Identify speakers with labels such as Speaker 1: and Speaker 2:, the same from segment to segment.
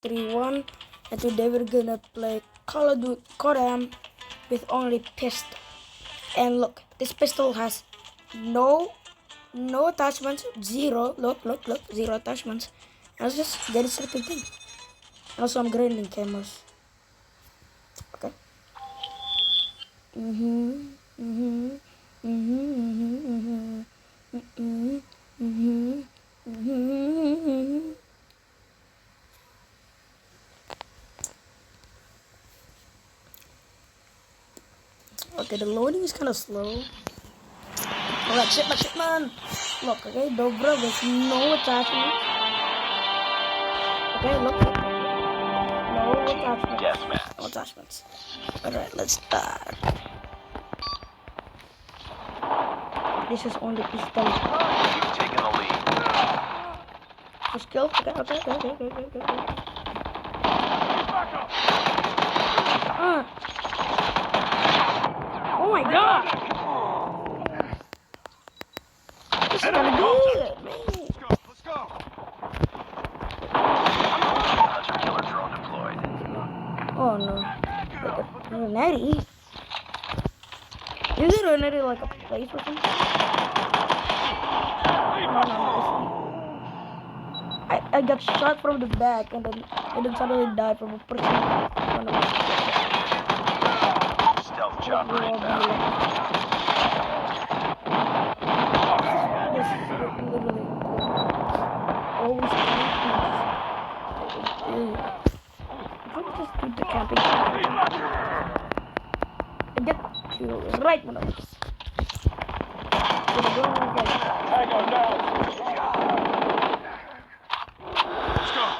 Speaker 1: 3-1, and today we're gonna play Call of Duty Codm with only pistol. And look, this pistol has no attachments, zero. Look, zero attachments. And let's just get a certain thing. Also, I'm grinding camos. Okay. Okay, the loading is kind of slow. Alright, shipment. Look, okay, Dobvra with no attachment. Okay, look. No attachments. Alright, let's start. This is only pistol.
Speaker 2: You've taken the lead.
Speaker 1: First kill. Okay. Oh my god! This is gonna be it, man.
Speaker 2: Let's go. Hunter killer drone deployed.
Speaker 1: Oh no. Natty. Is it already like a place or something? I got shot from the back and then suddenly died from a person.
Speaker 2: Stealth chopper inbound.
Speaker 1: This is literally always I'll just do the camping. I get killed right when I was.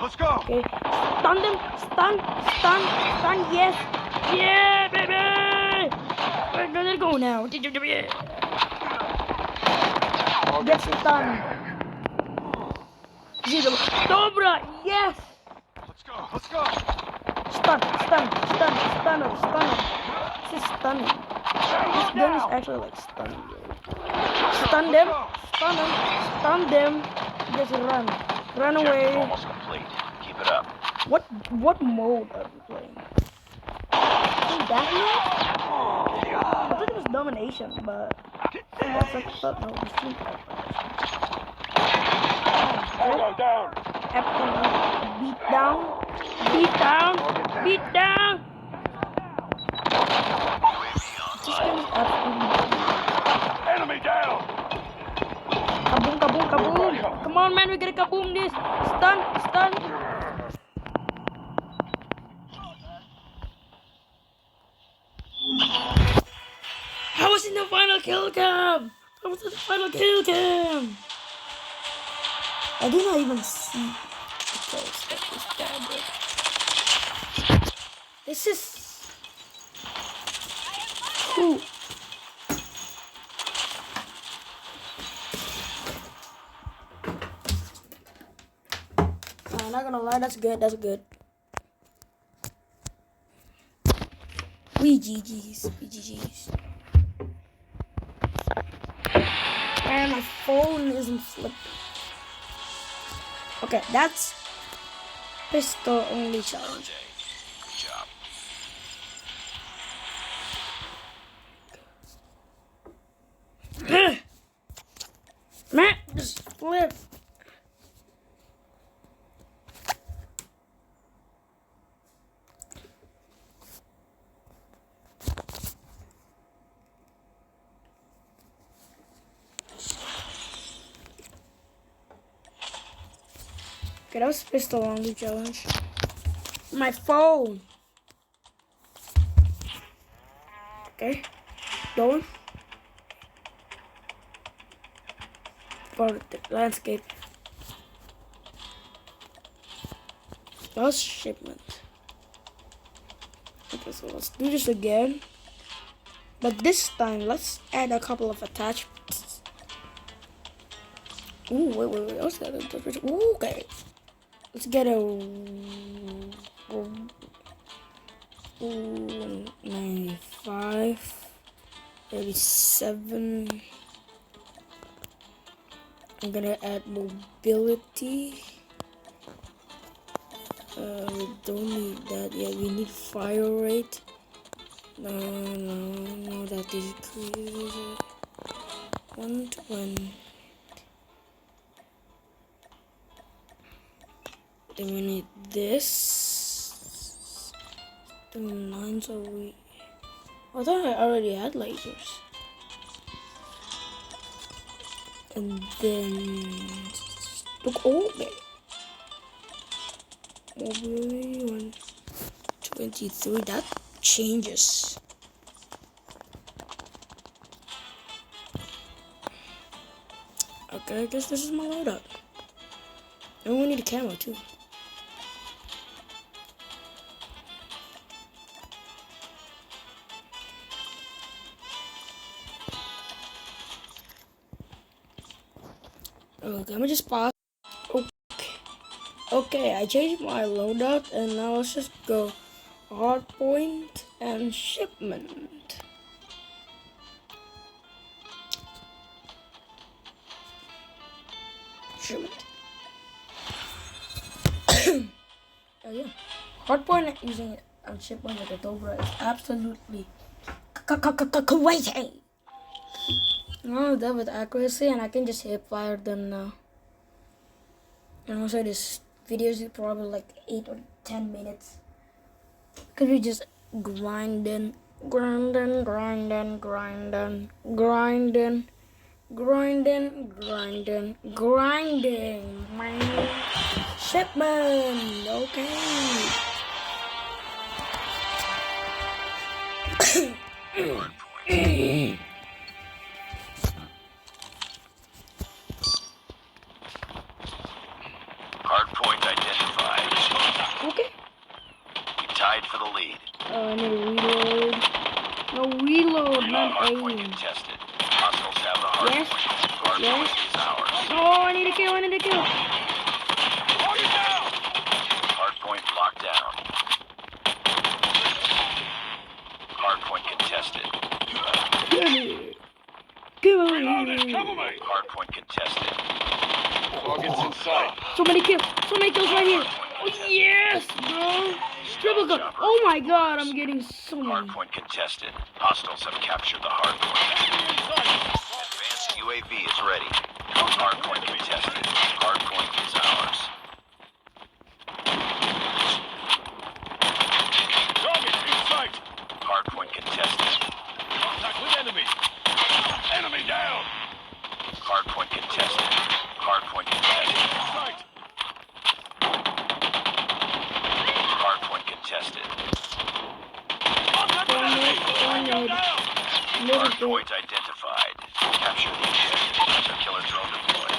Speaker 2: Let's go.
Speaker 1: Okay, stun them, stun, yes, yeah, baby. We're gonna go now. Get stunned. Zero. Dobra, yes.
Speaker 2: Let's go.
Speaker 1: Stun. This is stunning. This gun is actually like stunning. Stun them. Just run away.
Speaker 2: Almost complete. Keep it up.
Speaker 1: What mode are we playing? That yet? I thought it was domination, but I thought no, it was team fight.
Speaker 2: Down.
Speaker 1: Absolutely beat down. This game is absolutely
Speaker 2: Enemy down.
Speaker 1: kaboom. Come on, man, we gotta kaboom this. Stun. I was in the final kill cam. I did not even see the kills that was bad. This is cool. I'm not gonna lie, that's good. We GG's. And my phone isn't flipping. Okay, that's pistol only challenge.
Speaker 2: Good job.
Speaker 1: Man, just flip. Okay, that was pistol only challenge. My phone. Okay, going for the landscape. Last shipment. Okay, so let's do this again. But this time, let's add a couple of attachments. Ooh, wait. What's that? Ooh, okay. Let's get a 95, 37. I'm gonna add mobility. We don't need that yet. We need fire rate. No, that is crazy. 120. Then we need this. The lines are we. I thought I already had lasers. And then look over. Mobile 123. That changes. Okay, I guess this is my loadout. And we need a camera too. Okay, let me just pause. Okay, I changed my loadout and now let's just go hardpoint and shipment. Yeah, hardpoint using shipment with the Dobvra is absolutely crazy. Oh, that with accuracy, and I can just hip fire them now. And also, this video is probably like 8 or 10 minutes. Cause we just grinding, man. Shipment, okay.
Speaker 2: Hardpoint identified.
Speaker 1: Okay.
Speaker 2: You tied for the lead.
Speaker 1: Oh, I need to reload. No, reload, not
Speaker 2: Hardpoint
Speaker 1: aim.
Speaker 2: contested. Hostiles have the hardpoint. Hardpoint is ours.
Speaker 1: Oh, I need to kill.
Speaker 2: Target down! Hardpoint locked down. Hardpoint contested.
Speaker 1: Reloaded.
Speaker 2: Cover me! Hardpoint contested. Target's in sight.
Speaker 1: So many kills right here. Oh, yes, bro. Triple kill. Oh my god, I'm getting so many.
Speaker 2: Hardpoint contested. Hostiles have captured the hardpoint. Advanced UAV is ready. Hardpoint contested. Hardpoint is ours. Target in sight. Hardpoint contested. Contact with enemy. Enemy down. Hardpoint contested. Hardpoint contested. Hardpoint contested. Contact with enemy. Hardpoint identified. Capture the objective. Hunter killer drone deployed.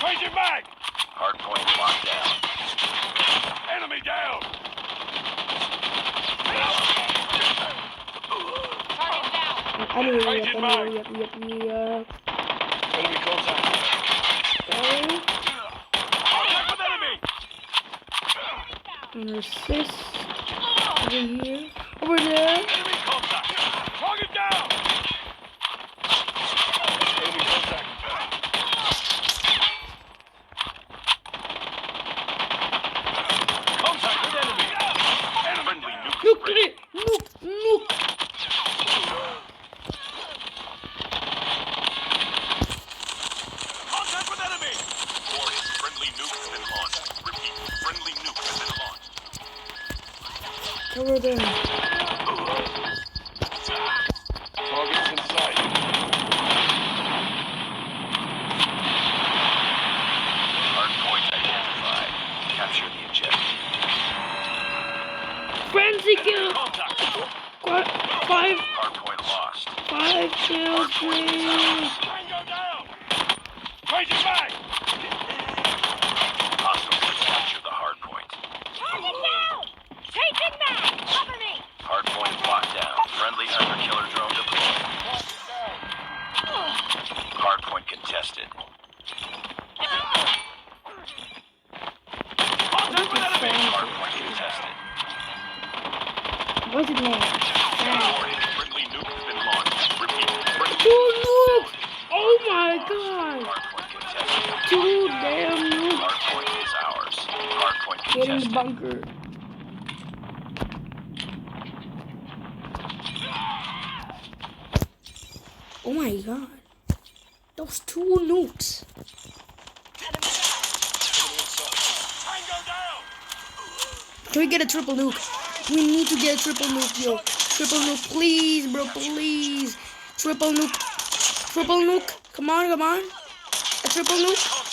Speaker 2: Changing mag. Hardpoint locked down. Enemy down.
Speaker 1: I need to
Speaker 2: Changing mag. Enemy contact. Contact with enemy.
Speaker 1: And assist. Over here. Over there.
Speaker 2: Enemy contact. Target down. Enemy contact. Contact with enemy. Friendly nuke.
Speaker 1: Look at it. Look.
Speaker 2: Contact with enemy. Warning. Friendly nuke has been launched. Repeat. Friendly nuke has been launched.
Speaker 1: Over there.
Speaker 2: Targets in sight. Hardpoint identified. Capture the objective.
Speaker 1: Frenzy kill.
Speaker 2: Contact.
Speaker 1: 5
Speaker 2: Hardpoint lost.
Speaker 1: kills, please.
Speaker 2: Tango down. Changing mag. Hostiles have captured the hardpoint.
Speaker 3: Target down! Changing mag! Cover me!
Speaker 2: Hardpoint locked down. Friendly hunter killer drone deployed. Hardpoint contested. Contact with enemy. Hardpoint contested.
Speaker 1: What's his name?
Speaker 2: Warning. Friendly nuke has been launched. Repeat. Friendly
Speaker 1: 2 nukes! Oh my god!
Speaker 2: hardpoint contested.
Speaker 1: 2 damn nukes!
Speaker 2: Hardpoint
Speaker 1: Get in the
Speaker 2: contested.
Speaker 1: bunker. Oh my god. Those 2 nukes.
Speaker 2: Tango down!
Speaker 1: Can we get a triple nuke? We need to get a triple nuke, yo. Triple nuke, please, bro, please. Triple nuke. Triple nuke. Come on, come on. A triple nuke.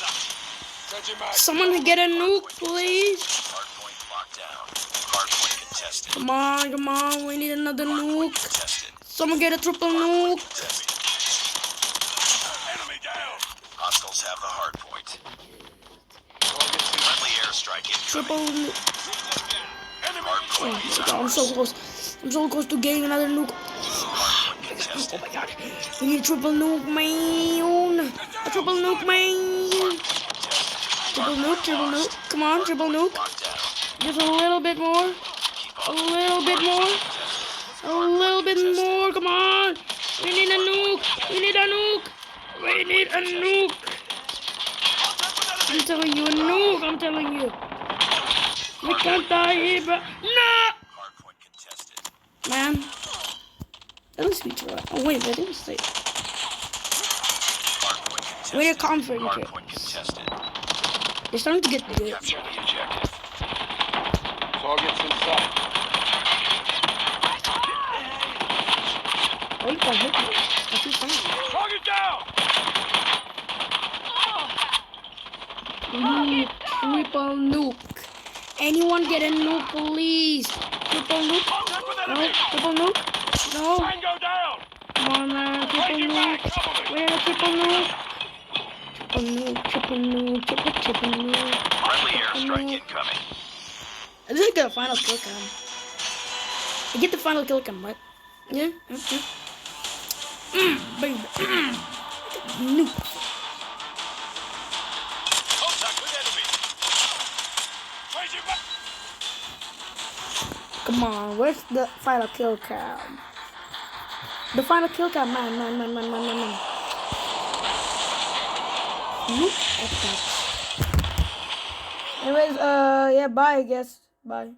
Speaker 1: Someone get a nuke, please.
Speaker 2: Hardpoint locked down. Hardpoint contested.
Speaker 1: Come on, come on. We need another nuke.
Speaker 2: Contested.
Speaker 1: Someone get a triple nuke.
Speaker 2: Enemy down! Hostiles have the hardpoint. Friendly airstrike incoming.
Speaker 1: Triple nuke.
Speaker 2: Hardpoint is
Speaker 1: Oh, I'm
Speaker 2: ours.
Speaker 1: so close. I'm so close to getting another nuke.
Speaker 2: Hardpoint contested.
Speaker 1: Oh my god. We need a triple nuke, man. A triple nuke, man. Triple nuke, triple nuke. Come on, triple nuke.
Speaker 2: Locked down.
Speaker 1: Just a little bit more. A little bit more. A little bit more. Come on. We need a nuke. We need a nuke. We need a nuke. I'm telling you, a nuke. I'm telling you. We can't die here, bro. No!
Speaker 2: Hardpoint contested.
Speaker 1: Man. At least we try. Oh, wait, I didn't say.
Speaker 2: Hardpoint contested.
Speaker 1: We need a comfort kit.
Speaker 2: Hardpoint contested.
Speaker 1: It's starting to get good.
Speaker 2: Capture the objective.
Speaker 4: Targets in sight.
Speaker 1: Oh, you can't hit me. That's too fine.
Speaker 4: Target down!
Speaker 1: Triple nuke. Anyone get a nuke, please? Triple nuke? No, triple nuke? No.
Speaker 4: Tango down!
Speaker 1: Come on, man. Triple nuke. Where are triple nuke? Triple nuke, triple nuke, triple nuke.
Speaker 2: Friendly airstrike incoming.
Speaker 1: I just get a final kill cam. I get the final kill cam, right? Yeah? Okay. Baby. Nuke.
Speaker 4: Contact with enemy! Changing back!
Speaker 1: Come on, where's the final kill cam? The final kill cam, man. Look at that. Anyways, yeah, bye, I guess. Bye.